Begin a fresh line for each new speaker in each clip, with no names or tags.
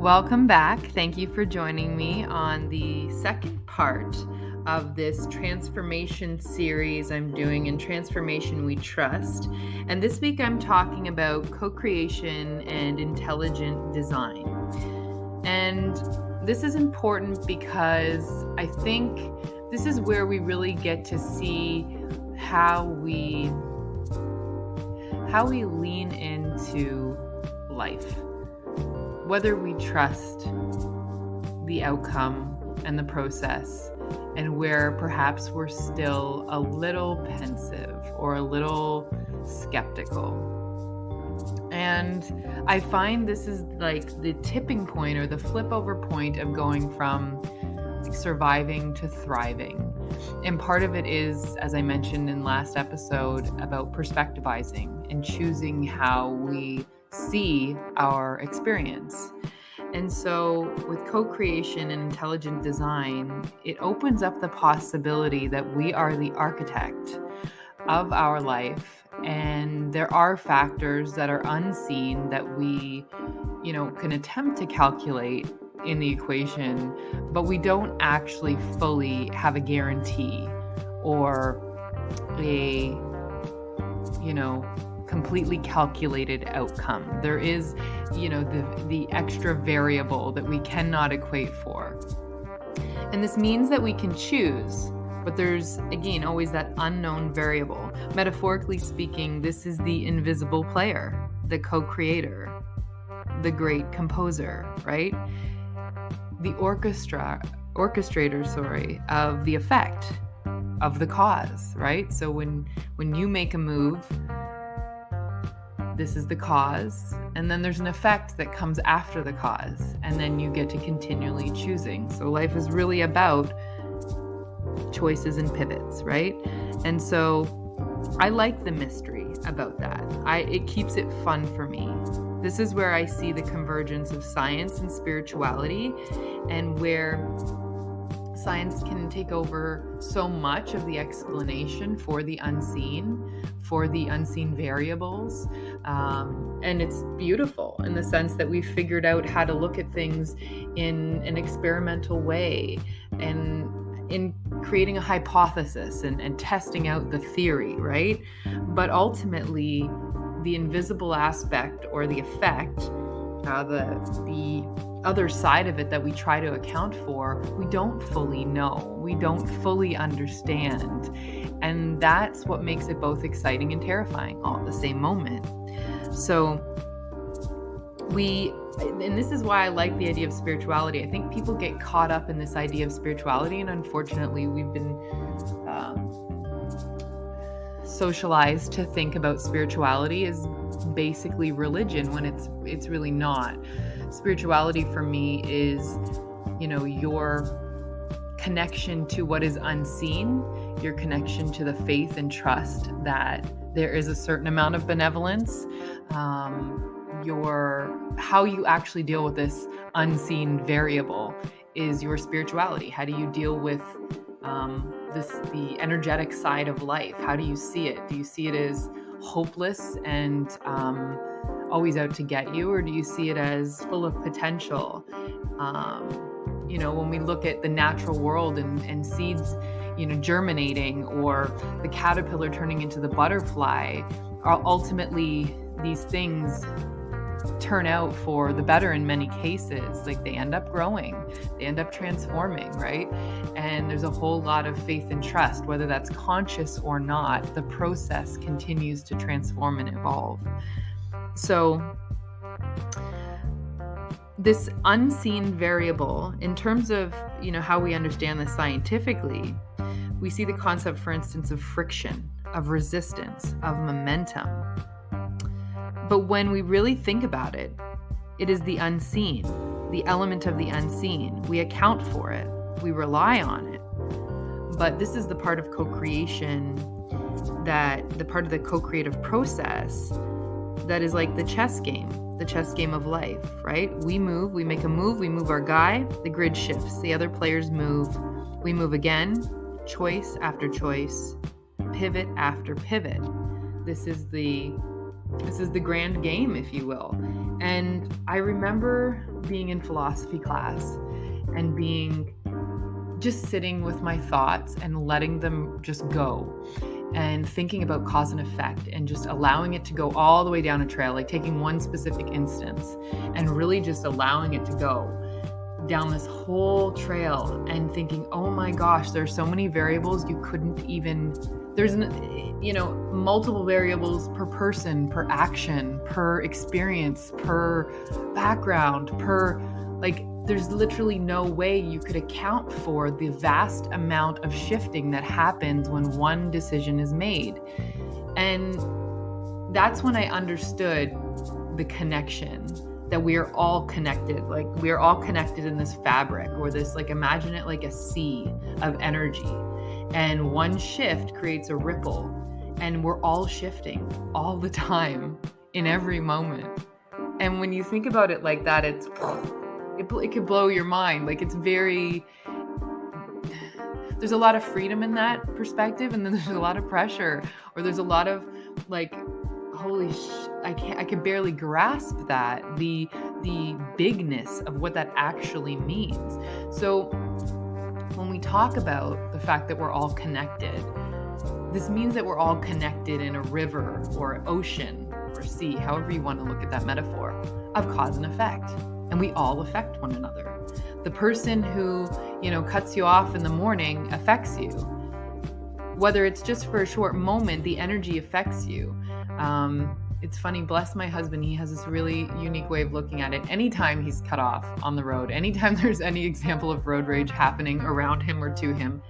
Welcome back. Thank you for joining me on the second part of this transformation series I'm doing in Transformation We Trust. And this week I'm talking about co-creation and intelligent design. And this is important because I think this is where we really get to see how we lean into life. Whether we trust the outcome and the process, and where perhaps we're still a little pensive or a little skeptical. And I find this is like the tipping point or the flip over point of going from surviving to thriving. And part of it is, as I mentioned in last episode, about perspectivizing and choosing how we see our experience. And so with co-creation and intelligent design, it opens up the possibility that we are the architect of our life. And there are factors that are unseen that we, can attempt to calculate in the equation, but we don't actually fully have a guarantee or a, completely calculated outcome. There is, the extra variable that we cannot equate for. And this means that we can choose, but there's, again, always that unknown variable. Metaphorically speaking, this is the invisible player, the co-creator, the great composer, right? The orchestrator, of the effect of the cause, right? So when you make a move, this is the cause, and then there's an effect that comes after the cause, and then you get to continually choosing. So life is really about choices and pivots, right? And so I like the mystery about that. It keeps it fun for me. This is where I see the convergence of science and spirituality, and where science can take over so much of the explanation for the unseen variables. And it's beautiful in the sense that we've figured out how to look at things in an experimental way and in creating a hypothesis and testing out the theory, right? But ultimately, the invisible aspect or the effect, the other side of it that we try to account for, we don't fully know. We don't fully understand. And that's what makes it both exciting and terrifying all at the same moment. So and this is why I like the idea of spirituality. I think people get caught up in this idea of spirituality, and unfortunately we've been socialized to think about spirituality as basically religion when it's really not. Spirituality for me is, your connection to what is unseen, your connection to the faith and trust that there is a certain amount of benevolence, how you actually deal with this unseen variable is your spirituality. How do you deal with the energetic side of life? How do you see it? Do you see it as hopeless and always out to get you, or do you see it as full of potential? When we look at the natural world and seeds, germinating, or the caterpillar turning into the butterfly, ultimately these things turn out for the better in many cases. Like, they end up growing, they end up transforming, right? And there's a whole lot of faith and trust, whether that's conscious or not. The process continues to transform and evolve. So this unseen variable, in terms of, how we understand this scientifically, we see the concept, for instance, of friction, of resistance, of momentum. But when we really think about it, it is the unseen, the element of the unseen. We account for it. We rely on it. But this is the part of co-creation, the part of the co-creative process that is like the chess game of life, right? We move, we make a move, we move our guy, the grid shifts, the other players move, we move again, choice after choice, pivot after pivot. This is the This is the grand game, if you will. And I remember being in philosophy class and being just sitting with my thoughts and letting them just go and thinking about cause and effect and just allowing it to go all the way down a trail, like taking one specific instance and really just allowing it to go down this whole trail and thinking, oh my gosh, there's so many variables you couldn't even, there's, multiple variables per person, per action, per experience, per background, there's literally no way you could account for the vast amount of shifting that happens when one decision is made. And that's when I understood the connection, that we are all connected. Like, we are all connected in this fabric, or this, like, imagine it like a sea of energy. And one shift creates a ripple, and we're all shifting all the time in every moment. And when you think about it like that, it could blow your mind. Like, it's there's a lot of freedom in that perspective, and then there's a lot of pressure, or there's a lot of like, holy I could barely grasp that, the bigness of what that actually means. So when we talk about the fact that we're all connected, this means that we're all connected in a river or ocean or sea, however you want to look at that metaphor, of cause and effect. And we all affect one another. The person who, cuts you off in the morning affects you. Whether it's just for a short moment, the energy affects you. It's funny, bless my husband, he has this really unique way of looking at it. Anytime he's cut off on the road, anytime there's any example of road rage happening around him or to him,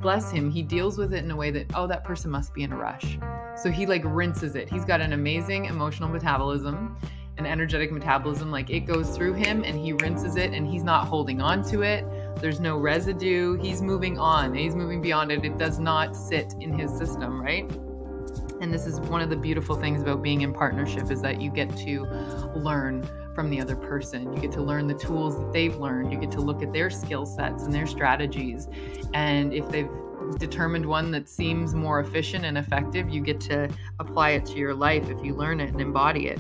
bless him, he deals with it in a way that, oh, that person must be in a rush. So he rinses it. He's got an amazing emotional metabolism, an energetic metabolism, like it goes through him and he rinses it and he's not holding on to it. There's no residue. He's moving on. He's moving beyond it. It does not sit in his system, right? And this is one of the beautiful things about being in partnership, is that you get to learn from the other person. You get to learn the tools that they've learned. You get to look at their skill sets and their strategies. And if they've determined one that seems more efficient and effective, you get to apply it to your life if you learn it and embody it.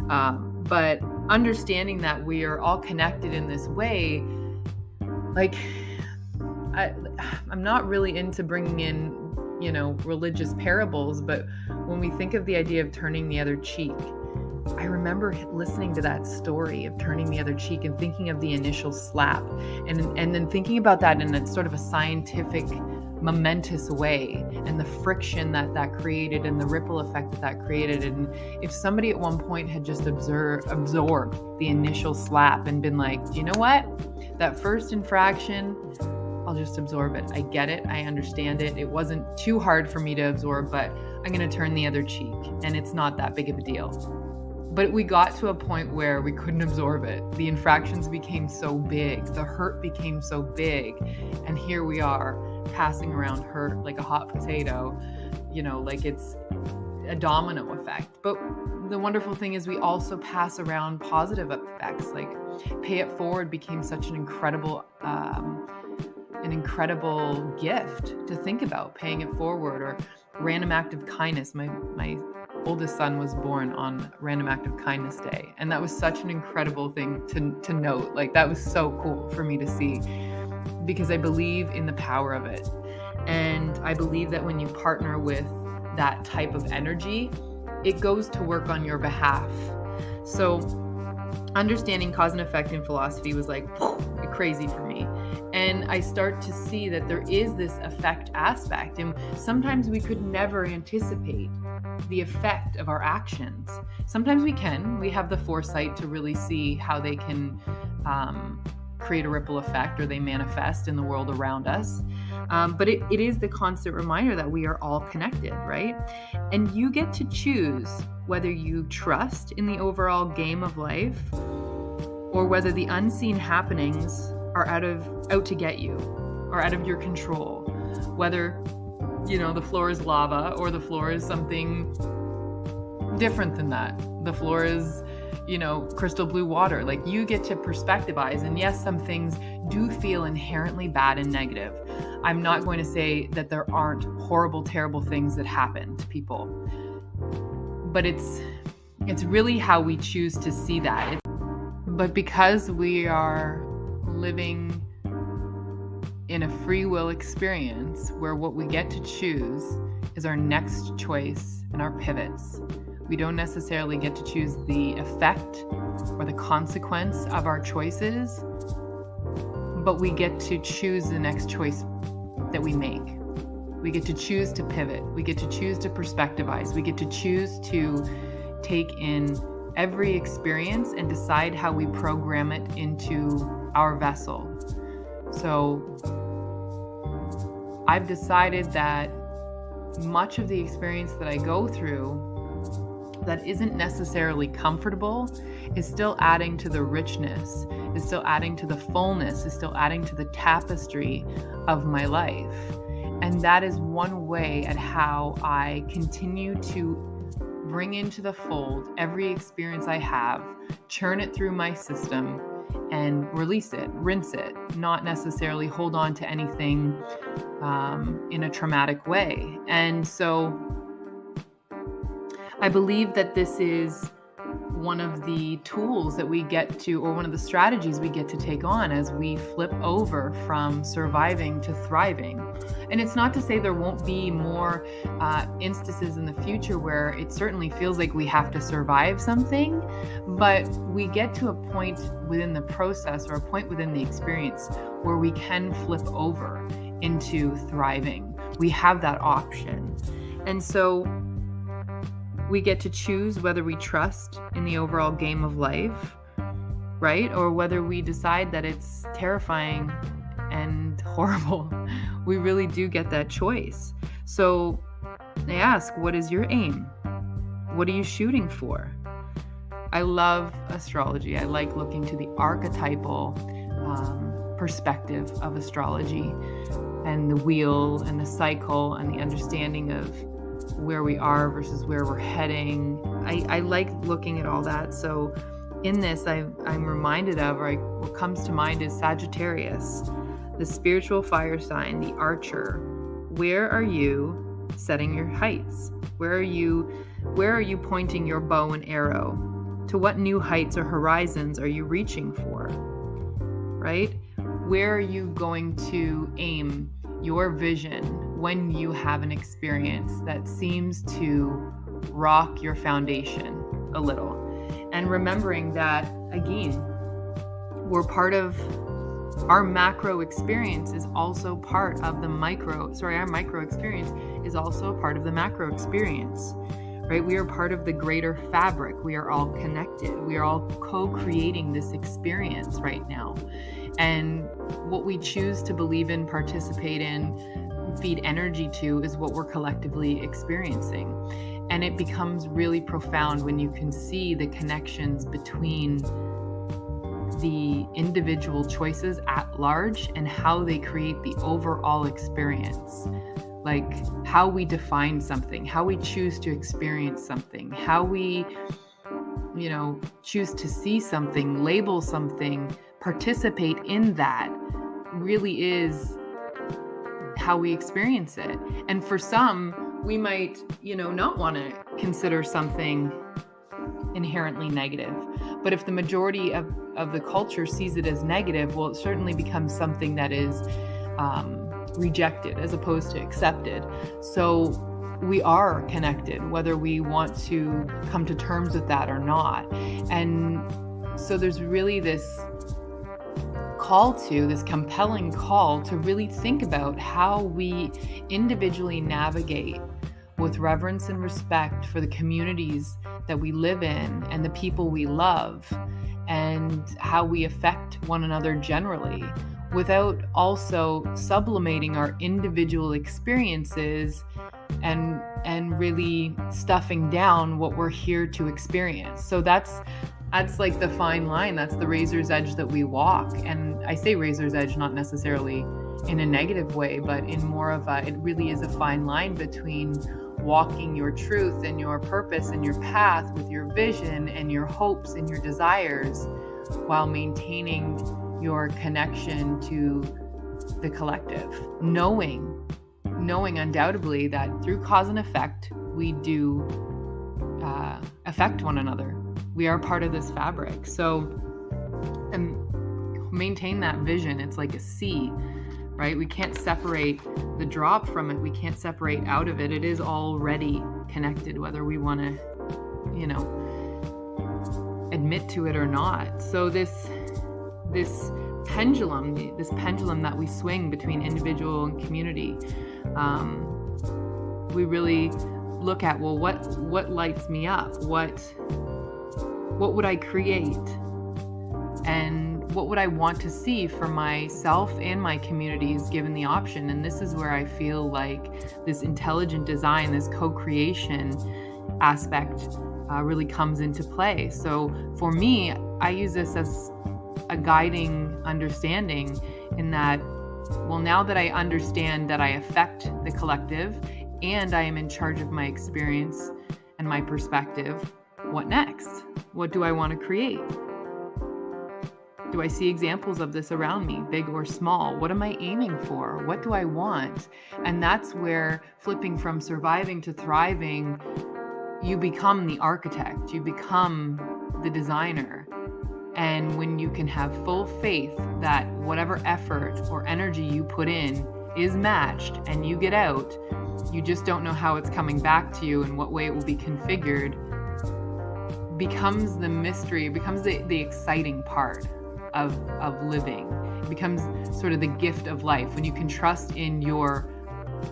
But understanding that we are all connected in this way, I'm not really into bringing in, religious parables, but when we think of the idea of turning the other cheek, I remember listening to that story of turning the other cheek and thinking of the initial slap, and then thinking about that in a sort of a scientific, momentous way, and the friction that created and the ripple effect that created. And if somebody at one point had just absorbed the initial slap and been like, do you know what? That first infraction, I'll just absorb it. I get it. I understand it. It wasn't too hard for me to absorb, but I'm going to turn the other cheek, and it's not that big of a deal. But we got to a point where we couldn't absorb it. The infractions became so big. The hurt became so big. And here we are passing around hurt like a hot potato, like it's a domino effect. But the wonderful thing is we also pass around positive effects. Like, pay it forward became such an incredible gift to think about, paying it forward, or random act of kindness. My oldest son was born on Random Act of Kindness Day, and that was such an incredible thing to note. Like, that was so cool for me to see, because I believe in the power of it. And I believe that when you partner with that type of energy, it goes to work on your behalf. So understanding cause and effect in philosophy was crazy for me. And I start to see that there is this effect aspect, and sometimes we could never anticipate the effect of our actions. Sometimes we can. We have the foresight to really see how they can create a ripple effect, or they manifest in the world around us. But it is the constant reminder that we are all connected, right? And you get to choose whether you trust in the overall game of life, or whether the unseen happenings are out to get you, or out of your control. Whether, the floor is lava, or the floor is something different than that. The floor is, crystal blue water. Like, you get to perspectivize. And yes, some things do feel inherently bad and negative. I'm not going to say that there aren't horrible, terrible things that happen to people. but it's really how we choose to see that. But because we are living in a free will experience where what we get to choose is our next choice and our pivots, we don't necessarily get to choose the effect or the consequence of our choices, but we get to choose the next choice that we make. We get to choose to pivot. We get to choose to perspectivize. We get to choose to take in every experience and decide how we program it into our vessel. So I've decided that much of the experience that I go through that isn't necessarily comfortable is still adding to the richness, is still adding to the fullness, is still adding to the tapestry of my life. And that is one way at how I continue to bring into the fold every experience I have, churn it through my system, and release it, rinse it, not necessarily hold on to anything in a traumatic way. And so I believe that this is one of the tools that we get to, or one of the strategies we get to take on as we flip over from surviving to thriving. And it's not to say there won't be more instances in the future where it certainly feels like we have to survive something, but we get to a point within the process or a point within the experience where we can flip over into thriving. We have that option. And so we get to choose whether we trust in the overall game of life, right? Or whether we decide that it's terrifying and horrible. We really do get that choice. So I ask, what is your aim? What are you shooting for? I love astrology. I like looking to the archetypal perspective of astrology and the wheel and the cycle and the understanding of where we are versus where we're heading. I like looking at all that. So in this, I'm reminded of, or what comes to mind is Sagittarius, the spiritual fire sign, the archer. Where are you setting your heights? Where are you pointing your bow and arrow? To what new heights or horizons are you reaching for? Right? Where are you going to aim your vision when you have an experience that seems to rock your foundation a little? And remembering that, again, we're part of our macro experience is also part of the our micro experience is also a part of the macro experience, right? We are part of the greater fabric. We are all connected. We are all co-creating this experience right now. And what we choose to believe in, participate in, feed energy to is what we're collectively experiencing. And it becomes really profound when you can see the connections between the individual choices at large and how they create the overall experience. Like how we define something, how we choose to experience something, how we, choose to see something, label something, participate in that really is how we experience it. And for some, we might, not want to consider something inherently negative. But if the majority of the culture sees it as negative, well, it certainly becomes something that is rejected as opposed to accepted. So we are connected, whether we want to come to terms with that or not. And so there's really this compelling call to really think about how we individually navigate with reverence and respect for the communities that we live in and the people we love, and how we affect one another generally, without also sublimating our individual experiences and really stuffing down what we're here to experience. So that's like the fine line. That's the razor's edge that we walk. And I say razor's edge not necessarily in a negative way, but in more of it really is a fine line between walking your truth and your purpose and your path with your vision and your hopes and your desires, while maintaining your connection to the collective, knowing undoubtedly that through cause and effect, we do affect one another. We are part of this fabric. So, and maintain that vision. It's like a sea, right? We can't separate the drop from it. We can't separate out of it. It is already connected, whether we want to, admit to it or not. So this pendulum that we swing between individual and community, we really look at, well, what lights me up? What would I create? And what would I want to see for myself and my communities given the option? And this is where I feel like this intelligent design, this co-creation aspect really comes into play. So for me, I use this as a guiding understanding in that, well, now that I understand that I affect the collective and I am in charge of my experience and my perspective, what next? What do I want to create? Do I see examples of this around me, big or small? What am I aiming for? What do I want? And that's where flipping from surviving to thriving, you become the architect, you become the designer. And when you can have full faith that whatever effort or energy you put in is matched and you get out, you just don't know how it's coming back to you and what way it will be configured, becomes the mystery, it becomes the exciting part of living. It becomes sort of the gift of life when you can trust in your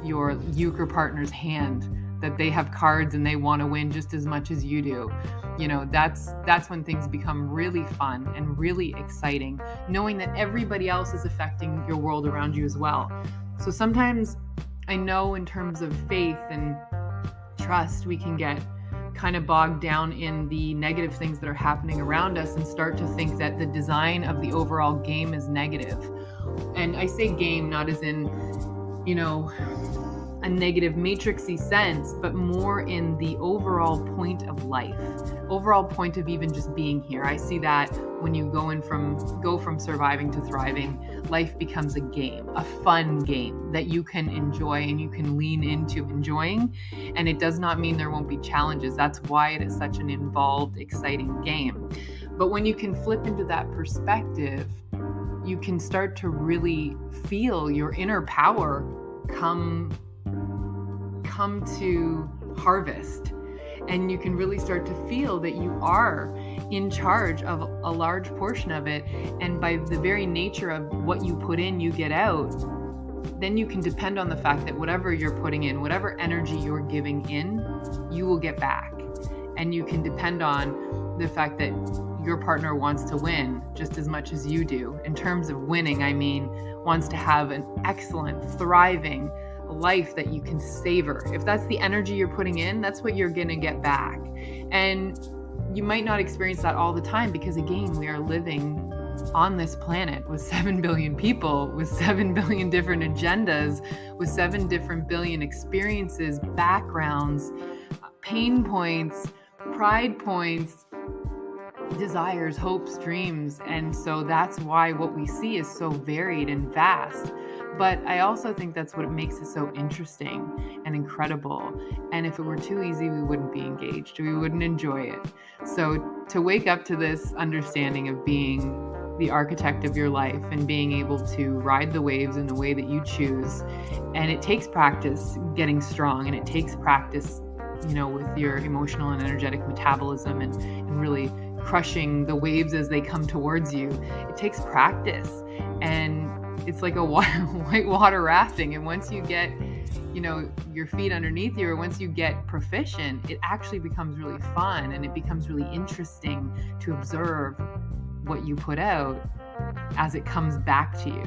euchre partner's hand that they have cards and they want to win just as much as you do. That's when things become really fun and really exciting, knowing that everybody else is affecting your world around you as well. So sometimes I know in terms of faith and trust, we can get kind of bogged down in the negative things that are happening around us and start to think that the design of the overall game is negative. And I say game not as in, a negative matrixy sense, but more in the overall point of life, overall point of even just being here. I see that when you go from surviving to thriving, life becomes a game, a fun game that you can enjoy and you can lean into enjoying. And it does not mean there won't be challenges. That's why it is such an involved, exciting game. But when you can flip into that perspective, you can start to really feel your inner power come to harvest, and you can really start to feel that you are in charge of a large portion of it, and by the very nature of what you put in, you get out. Then you can depend on the fact that whatever you're putting in, whatever energy you're giving in, you will get back. And you can depend on the fact that your partner wants to win just as much as you do. In terms of winning, I mean wants to have an excellent, thriving life that you can savor. If that's the energy you're putting in, that's what you're going to get back. And you might not experience that all the time because, again, we are living on this planet with 7 billion people, with 7 billion different agendas, with 7 billion experiences, backgrounds, pain points, pride points, desires, hopes, dreams. And so that's why what we see is so varied and vast. But I also think that's what makes it so interesting and incredible. And if it were too easy, we wouldn't be engaged. We wouldn't enjoy it. So to wake up to this understanding of being the architect of your life and being able to ride the waves in the way that you choose. And it takes practice getting strong, and it takes practice, with your emotional and energetic metabolism and really crushing the waves as they come towards you. It takes practice, and it's like a whitewater rafting. And once you get, your feet underneath you, or once you get proficient, it actually becomes really fun, and it becomes really interesting to observe what you put out as it comes back to you.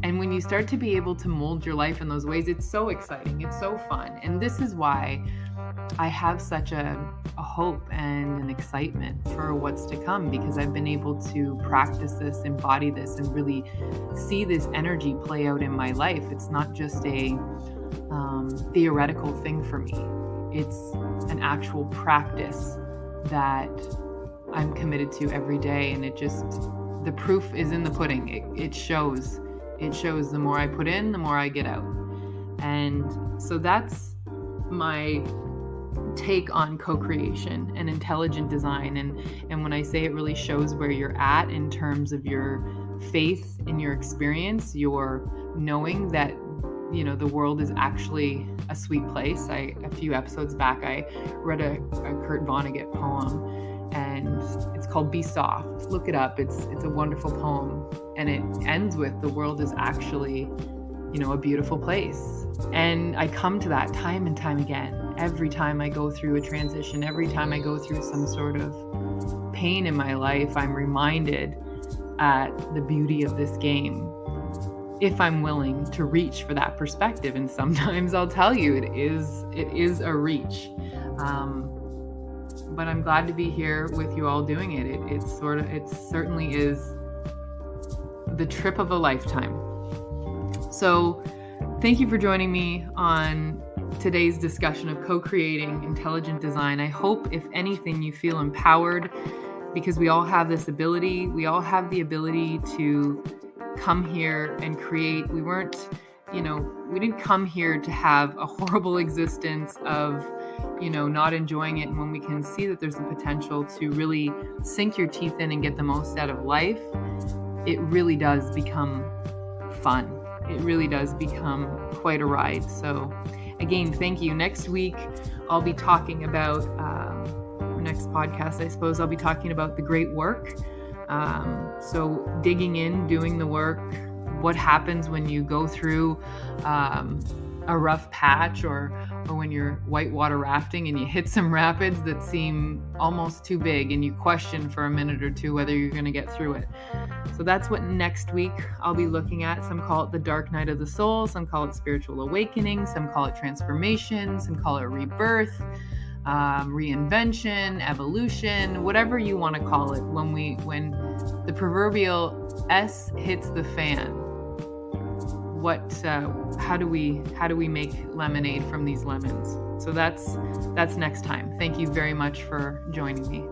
And when you start to be able to mold your life in those ways, it's so exciting. It's so fun. And this is why I have such a hope and an excitement for what's to come, because I've been able to practice this, embody this, and really see this energy play out in my life. It's not just a theoretical thing for me. It's an actual practice that I'm committed to every day. And the proof is in the pudding. It shows. It shows the more I put in, the more I get out. And so that's my take on co-creation and intelligent design. And when I say it really shows where you're at in terms of your faith in your experience, your knowing that, the world is actually a sweet place. A few episodes back, I read a Kurt Vonnegut poem, and it's called Be Soft. Look it up. It's a wonderful poem. And it ends with, the world is actually, a beautiful place. And I come to that time and time again. Every time I go through a transition, every time I go through some sort of pain in my life, I'm reminded at the beauty of this game, if I'm willing to reach for that perspective. And sometimes I'll tell you, it is a reach. But I'm glad to be here with you all doing it. It certainly is the trip of a lifetime. So thank you for joining me on today's discussion of co-creating intelligent design. I hope, if anything, you feel empowered, because we all have this ability. We all have the ability to come here and create. We didn't come here to have a horrible existence of, not enjoying it. And when we can see that there's the potential to really sink your teeth in and get the most out of life, it really does become fun. It really does become quite a ride. So again, thank you. Next week, I'll be talking about, next podcast, I suppose, I'll be talking about the great work. So digging in, doing the work, what happens when you go through a rough patch, or when you're whitewater rafting and you hit some rapids that seem almost too big and you question for a minute or two whether you're going to get through it. So that's what next week I'll be looking at. Some call it the dark night of the soul, some call it spiritual awakening, some call it transformation, some call it rebirth, reinvention, evolution, whatever you want to call it. When the proverbial S hits the fan, how do we make lemonade from these lemons? So that's next time. Thank you very much for joining me.